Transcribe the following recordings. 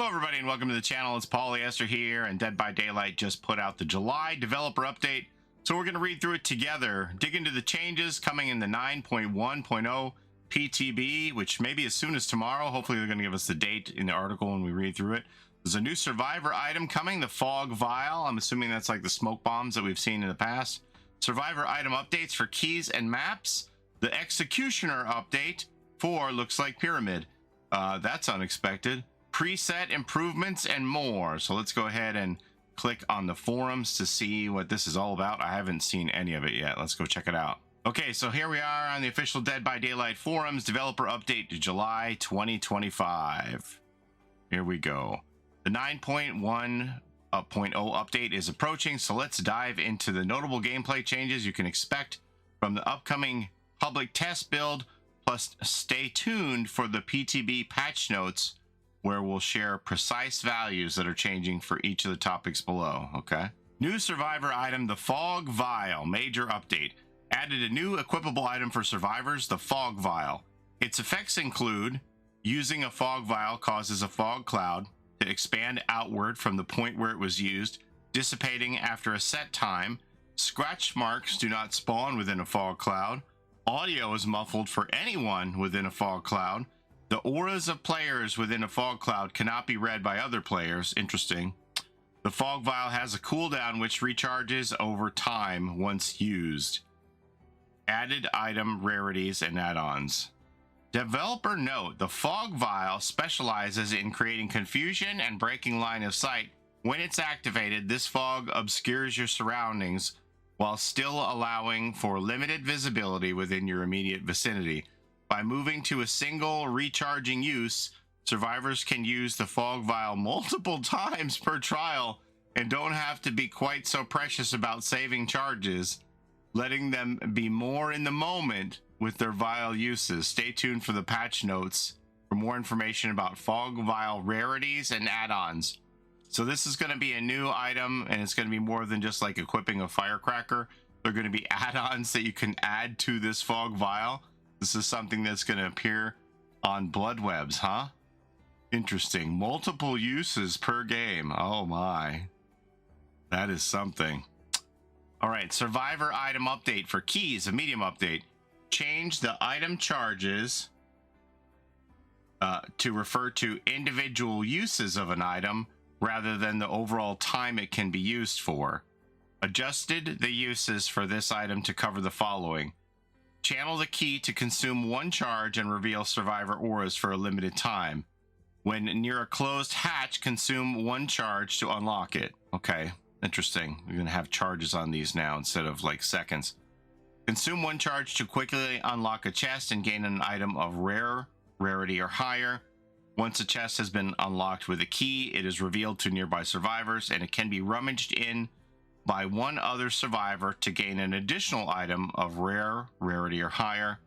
Hello everybody and welcome to the channel. It's Paulie, Esther here, and Dead by Daylight just put out the July developer update. So we're going to read through it together, dig into the changes coming in the 9.1.0 PTB, which may be as soon as tomorrow. Hopefully they're going to give us the date in the article when we read through it. There's a new survivor item coming, the Fog Vial. I'm assuming that's like the smoke bombs that we've seen in the past. Survivor item updates for keys and maps. The Executioner update for looks like Pyramid. That's unexpected. Preset improvements and more. So let's go ahead and click on the forums to see what this is all about. I haven't seen any of it yet. Let's go check it out. Okay, so here we are on the official Dead by Daylight forums, developer update to July 2025. Here we go. The 9.1.0 update is approaching, so let's dive into the notable gameplay changes you can expect from the upcoming public test build, plus stay tuned for the PTB patch notes, where we'll share precise values that are changing for each of the topics below, okay? New survivor item, the Fog Vial, major update. Added a new equipable item for survivors, the Fog Vial. Its effects include using a Fog Vial causes a fog cloud to expand outward from the point where it was used, dissipating after a set time. Scratch marks do not spawn within a fog cloud. Audio is muffled for anyone within a fog cloud. The auras of players within a fog cloud cannot be read by other players. Interesting. The Fog Vial has a cooldown which recharges over time once used. Added item rarities and add-ons. Developer note, the Fog Vial specializes in creating confusion and breaking line of sight. When it's activated, this fog obscures your surroundings while still allowing for limited visibility within your immediate vicinity. By moving to a single recharging use, survivors can use the Fog Vial multiple times per trial and don't have to be quite so precious about saving charges, letting them be more in the moment with their vial uses. Stay tuned for the patch notes for more information about Fog Vial rarities and add-ons. So this is going to be a new item, and it's going to be more than just like equipping a firecracker. They're going to be add-ons that you can add to this Fog Vial. This is something that's going to appear on blood webs, huh? Interesting. Multiple uses per game. Oh my. That is something. All right, survivor item update for keys, a medium update. Change the item charges to refer to individual uses of an item rather than the overall time it can be used for. Adjusted the uses for this item to cover the following. Channel the key to consume one charge and reveal survivor auras for a limited time. When near a closed hatch, consume one charge to unlock it. Okay, interesting. We're going to have charges on these now instead of like seconds. Consume one charge to quickly unlock a chest and gain an item of rarity or higher. Once a chest has been unlocked with a key, it is revealed to nearby survivors and it can be rummaged in by one other survivor to gain an additional item of rarity or higher.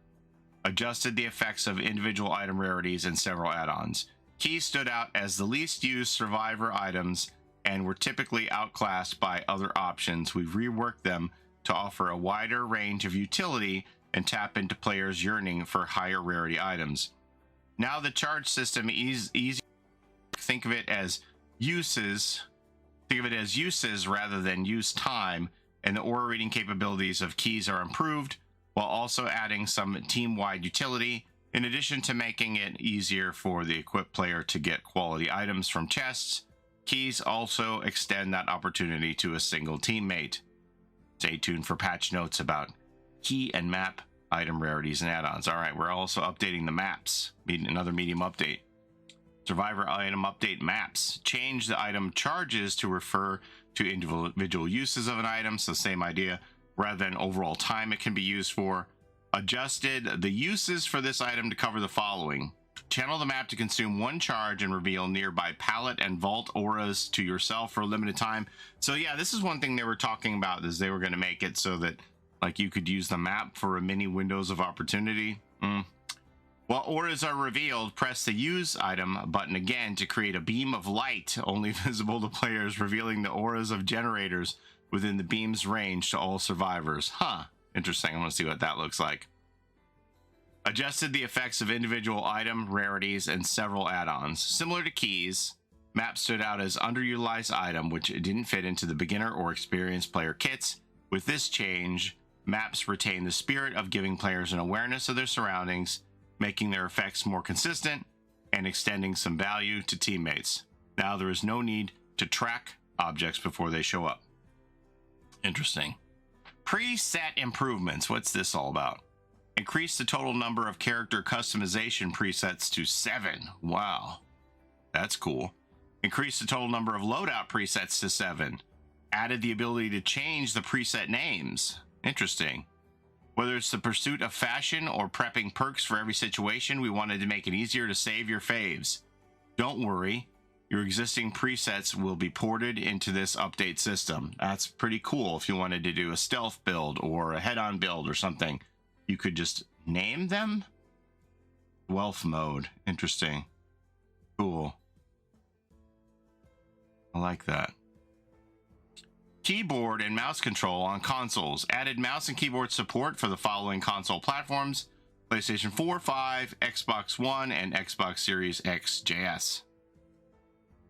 Adjusted the effects of individual item rarities and several add-ons. Keys stood out as the least used survivor items and were typically outclassed by other options. We've reworked them to offer a wider range of utility and tap into players yearning for higher rarity items. Now the charge system is easy. Think of it as uses. Think of it as uses rather than use time, and the aura reading capabilities of keys are improved while also adding some team-wide utility, in addition to making it easier for the equipped player to get quality items from chests. Keys also extend that opportunity to a single teammate. Stay tuned for patch notes about key and map item rarities and add-ons. All right, we're also updating the maps. Another medium update. Survivor item update maps. Change the item charges to refer to individual uses of an item. So same idea. Rather than overall time it can be used for. Adjusted the uses for this item to cover the following. Channel the map to consume one charge and reveal nearby pallet and vault auras to yourself for a limited time. So yeah, this is one thing they were talking about, is they were going to make it so that like you could use the map for a mini windows of opportunity. While auras are revealed, press the use item button again to create a beam of light only visible to players, revealing the auras of generators within the beam's range to all survivors. Huh, interesting. I want to see what that looks like. Adjusted the effects of individual item rarities and several add-ons. Similar to keys, Map stood out as underutilized item, which didn't fit into the beginner or experienced player kits. With this change, maps retain the spirit of giving players an awareness of their surroundings, making their effects more consistent and extending some value to teammates. Now there is no need to track objects before they show up. Interesting. Preset improvements. What's this all about? Increase the total number of character customization presets to 7. Wow. That's cool. Increase the total number of loadout presets to 7. Added the ability to change the preset names. Interesting. Whether it's the pursuit of fashion or prepping perks for every situation, we wanted to make it easier to save your faves. Don't worry, your existing presets will be ported into this update system. That's pretty cool. If you wanted to do a stealth build or a head-on build or something, you could just name them. Wealth mode. Interesting. Cool. I like that. Keyboard and mouse control on consoles. Added mouse and keyboard support for the following console platforms: PlayStation 4, 5, Xbox One, and Xbox Series XJS.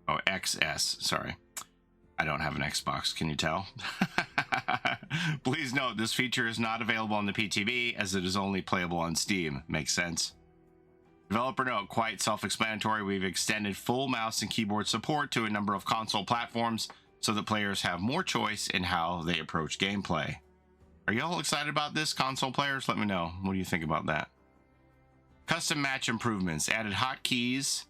Oh, XS, sorry. I don't have an Xbox, can you tell? Please note, this feature is not available on the PTB, as it is only playable on Steam. Makes sense. Developer note, quite self-explanatory. We've extended full mouse and keyboard support to a number of console platforms so that players have more choice in how they approach gameplay. Are y'all excited about this, console players? Let me know. What do you think about that? Custom match improvements. Added hotkeys,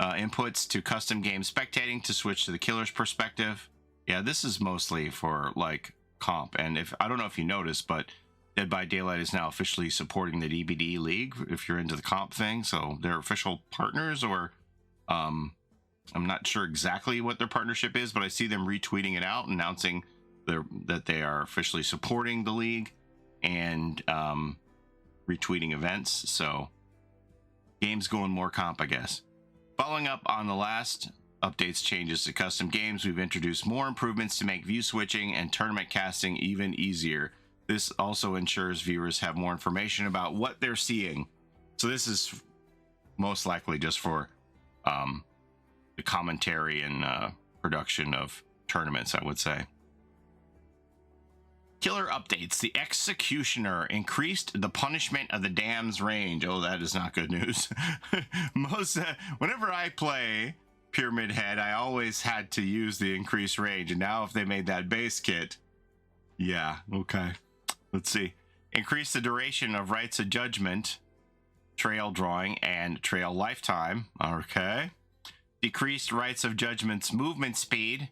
inputs to custom game spectating to switch to the killer's perspective. Yeah, this is mostly for like comp. And if I don't know if you noticed, but Dead by Daylight is now officially supporting the DBD League if you're into the comp thing. So they're official partners, or I'm not sure exactly what their partnership is, but I see them retweeting it out, announcing that they are officially supporting the league and retweeting events. So games going more comp, I guess. Following up on the last updates changes to custom games, we've introduced more improvements to make view switching and tournament casting even easier. This also ensures viewers have more information about what they're seeing. So this is most likely just for the commentary and production of tournaments, I would say. Killer updates. The Executioner increased the punishment of the dam's range. Oh, that is not good news. Whenever I play Pyramid Head, I always had to use the increased range. And now if they made that base kit, yeah, okay. Let's see. Increase the duration of Rites of Judgment, Trail Drawing, and Trail Lifetime. Okay. Decreased Rites of Judgment's movement speed.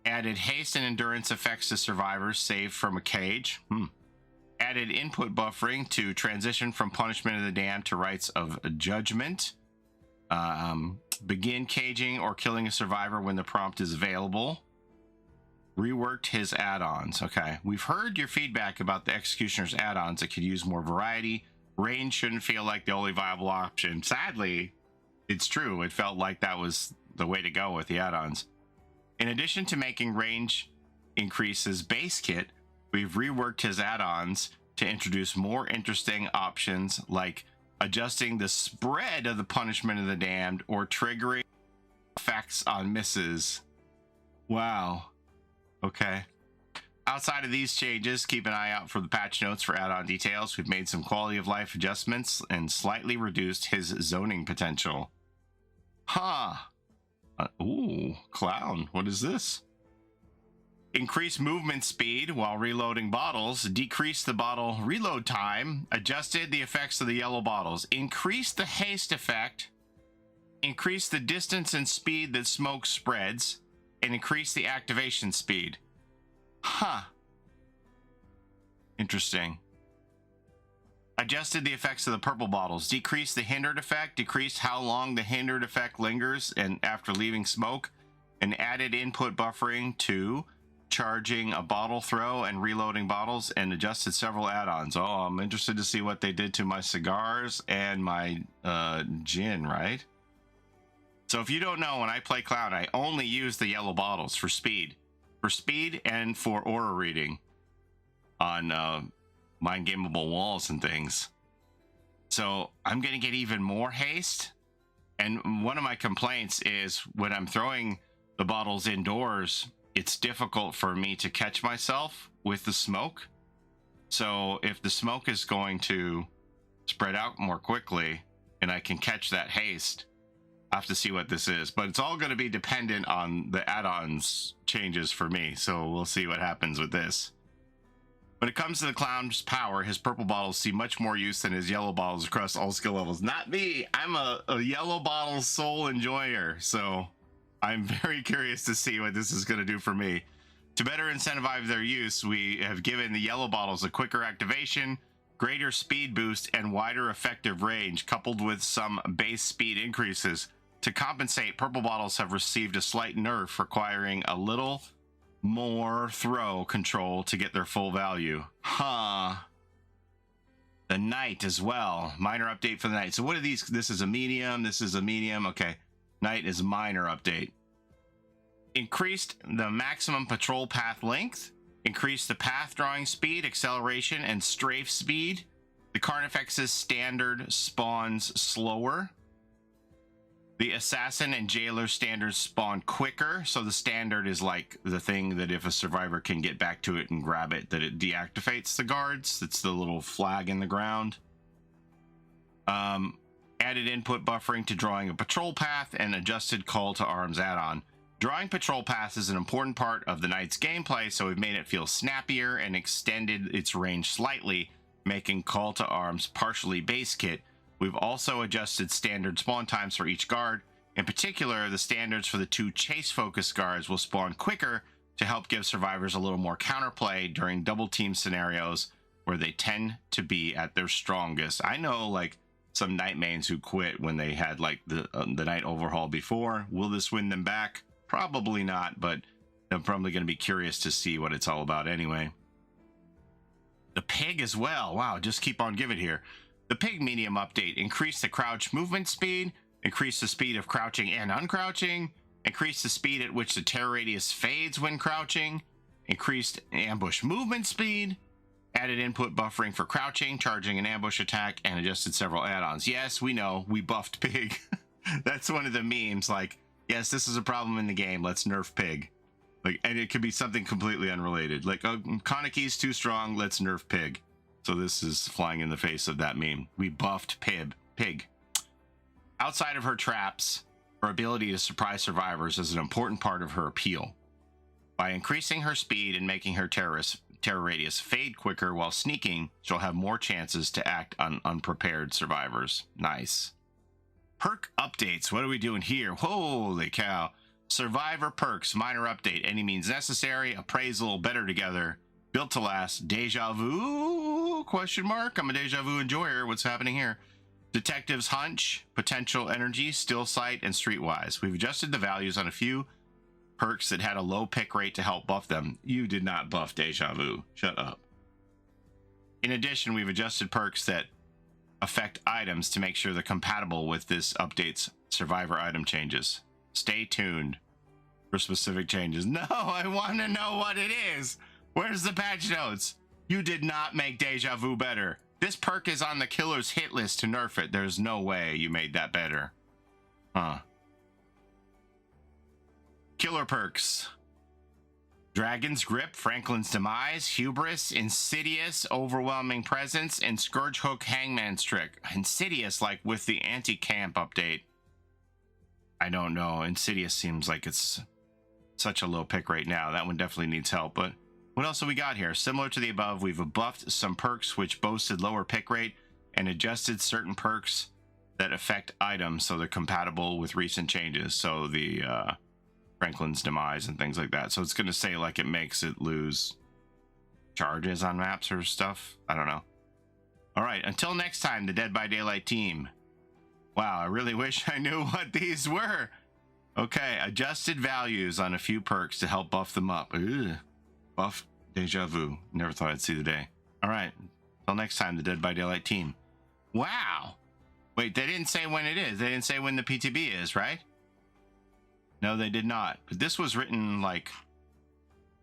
Added haste and endurance effects to survivors saved from a cage. Added input buffering to transition from Punishment of the Damned to Rites of Judgment. Begin caging or killing a survivor when the prompt is available. Reworked his add-ons. Okay. We've heard your feedback about the Executioner's add-ons that could use more variety. Range shouldn't feel like the only viable option. Sadly, it's true. It felt like that was the way to go with the add-ons. In addition to making range increases base kit, we've reworked his add-ons to introduce more interesting options like adjusting the spread of the Punishment of the Damned or triggering effects on misses. Wow. Okay. Outside of these changes, keep an eye out for the patch notes for add-on details. We've made some quality of life adjustments and slightly reduced his zoning potential. Huh. Ooh, clown. What is this? Increase movement speed while reloading bottles. Decrease the bottle reload time. Adjusted the effects of the yellow bottles. Increase the haste effect. Increase the distance and speed that smoke spreads. And increase the activation speed. Huh. Interesting. Adjusted the effects of the purple bottles. Decreased the hindered effect. Decreased how long the hindered effect lingers and after leaving smoke. And added input buffering to charging a bottle throw and reloading bottles. And adjusted several add-ons. Oh, I'm interested to see what they did to my cigars and my gin, right? So if you don't know, when I play Clown, I only use the yellow bottles for speed. For speed and for aura reading on mind gameable walls and things. So I'm going to get even more haste And one of my complaints is when I'm throwing the bottles indoors, it's difficult for me to catch myself with the smoke. So if the smoke is going to spread out more quickly and I can catch that haste, I have to see what this is. But it's all going to be dependent on the add-ons changes for me. So we'll see what happens with this. When it comes to the clown's power, his purple bottles see much more use than his yellow bottles across all skill levels. Not me. I'm a yellow bottle soul enjoyer. So I'm very curious to see what this is going to do for me. To better incentivize their use, we have given the yellow bottles a quicker activation, greater speed boost, and wider effective range, coupled with some base speed increases. To compensate, purple bottles have received a slight nerf, requiring a little more throw control to get their full value. The Knight as well. Minor update for the Knight. So what are these? This is a medium. This is a medium. Okay. Knight is minor update. Increased the maximum patrol path length. Increased the path drawing speed, acceleration, and strafe speed. The Carnifex's standard spawns slower. The Assassin and Jailer standards spawn quicker, so the standard is like the thing that if a survivor can get back to it and grab it, that it deactivates the guards. It's the little flag in the ground. Added input buffering to drawing a patrol path and adjusted call to arms add-on. Drawing patrol paths is an important part of the Knight's gameplay, so we've made it feel snappier and extended its range slightly, making call to arms partially base kit. We've also adjusted standard spawn times for each guard. In particular, the standards for the 2 chase-focused guards will spawn quicker to help give survivors a little more counterplay during double team scenarios where they tend to be at their strongest. I know like some Knight mains who quit when they had like the Knight overhaul before. Will this win them back? Probably not, but I'm probably going to be curious to see what it's all about anyway. The Pig as well. Wow, just keep on giving here. The Pig medium update. Increase the crouch movement speed, increase the speed of crouching and uncrouching, increase the speed at which the terror radius fades when crouching, increased ambush movement speed, added input buffering for crouching, charging an ambush attack, and adjusted several add-ons. Yes, we know, we buffed Pig. That's one of the memes, like, yes, this is a problem in the game, let's nerf Pig. Like, and it could be something completely unrelated. Like, oh, Kanaki's too strong, let's nerf Pig. So this is flying in the face of that meme. We buffed Pig. Outside of her traps, her ability to surprise survivors is an important part of her appeal. By increasing her speed and making her terror radius fade quicker while sneaking, she'll have more chances to act on unprepared survivors. Nice. Perk updates. What are we doing here? Holy cow. Survivor perks. Minor update. Any means necessary. Appraisal. Better together. Built to last. Deja vu? Question mark. I'm a deja vu enjoyer. What's happening here? Detective's hunch. Potential energy. Still sight. And streetwise. We've adjusted the values on a few perks that had a low pick rate to help buff them. You did not buff deja vu. Shut up. In addition, we've adjusted perks that affect items to make sure they're compatible with this update's survivor item changes. Stay tuned for specific changes. No, I want to know what it is. Where's the patch notes? You did not make deja vu better. This perk is on the killer's hit list to nerf it. There's no way you made that better. Huh. Killer perks. Dragon's Grip, Franklin's Demise, Hubris, Insidious, Overwhelming Presence, and Scourge Hook Hangman's Trick. Insidious, like with the anti-camp update. I don't know. Insidious seems like it's such a low pick right now. That one definitely needs help. But what else have we got here? Similar to the above, we've buffed some perks which boasted lower pick rate and adjusted certain perks that affect items so they're compatible with recent changes. So the Franklin's Demise and things like that. So it's going to say like it makes it lose charges on maps or stuff. I don't know. All right. Until next time, the Dead by Daylight team. Wow, I really wish I knew what these were. Okay, adjusted values on a few perks to help buff them up. Ugh. Buff deja vu. Never thought I'd see the day. All right. Until next time, the Dead by Daylight team. Wow. Wait, they didn't say when it is. They didn't say when the PTB is, right? No, they did not. But this was written like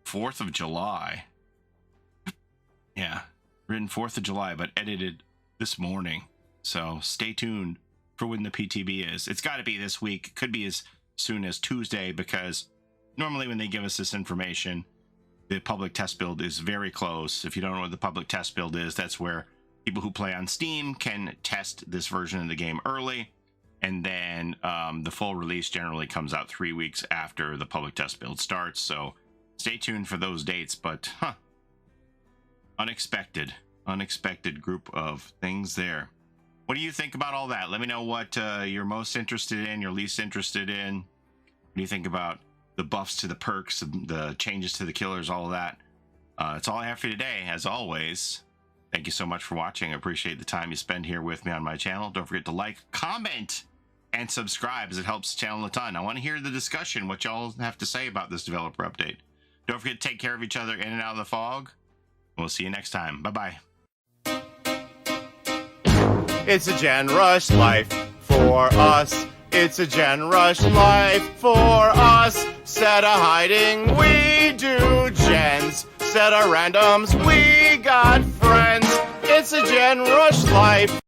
4th of July. Yeah, written 4th of July, but edited this morning. So stay tuned. for when the PTB is. It's got to be this week. It could be as soon as Tuesday, because normally when they give us this information, the public test build is very close. If you don't know what the public test build is, that's where people who play on Steam can test this version of the game early, and then the full release generally comes out 3 weeks after the public test build starts. So stay tuned for those dates. But unexpected group of things there. What do you think about all that? Let me know what you're most interested in, you're least interested in. What do you think about the buffs to the perks, the changes to the killers, all of that? That's all I have for you today. As always, thank you so much for watching. I appreciate the time you spend here with me on my channel. Don't forget to like, comment, and subscribe, as it helps the channel a ton. I want to hear the discussion, what y'all have to say about this developer update. Don't forget to take care of each other in and out of the fog. We'll see you next time. Bye-bye. It's a Gen Rush life for us. It's a Gen Rush life for us. Set a hiding, we do gens. Set a randoms, we got friends. It's a Gen Rush life.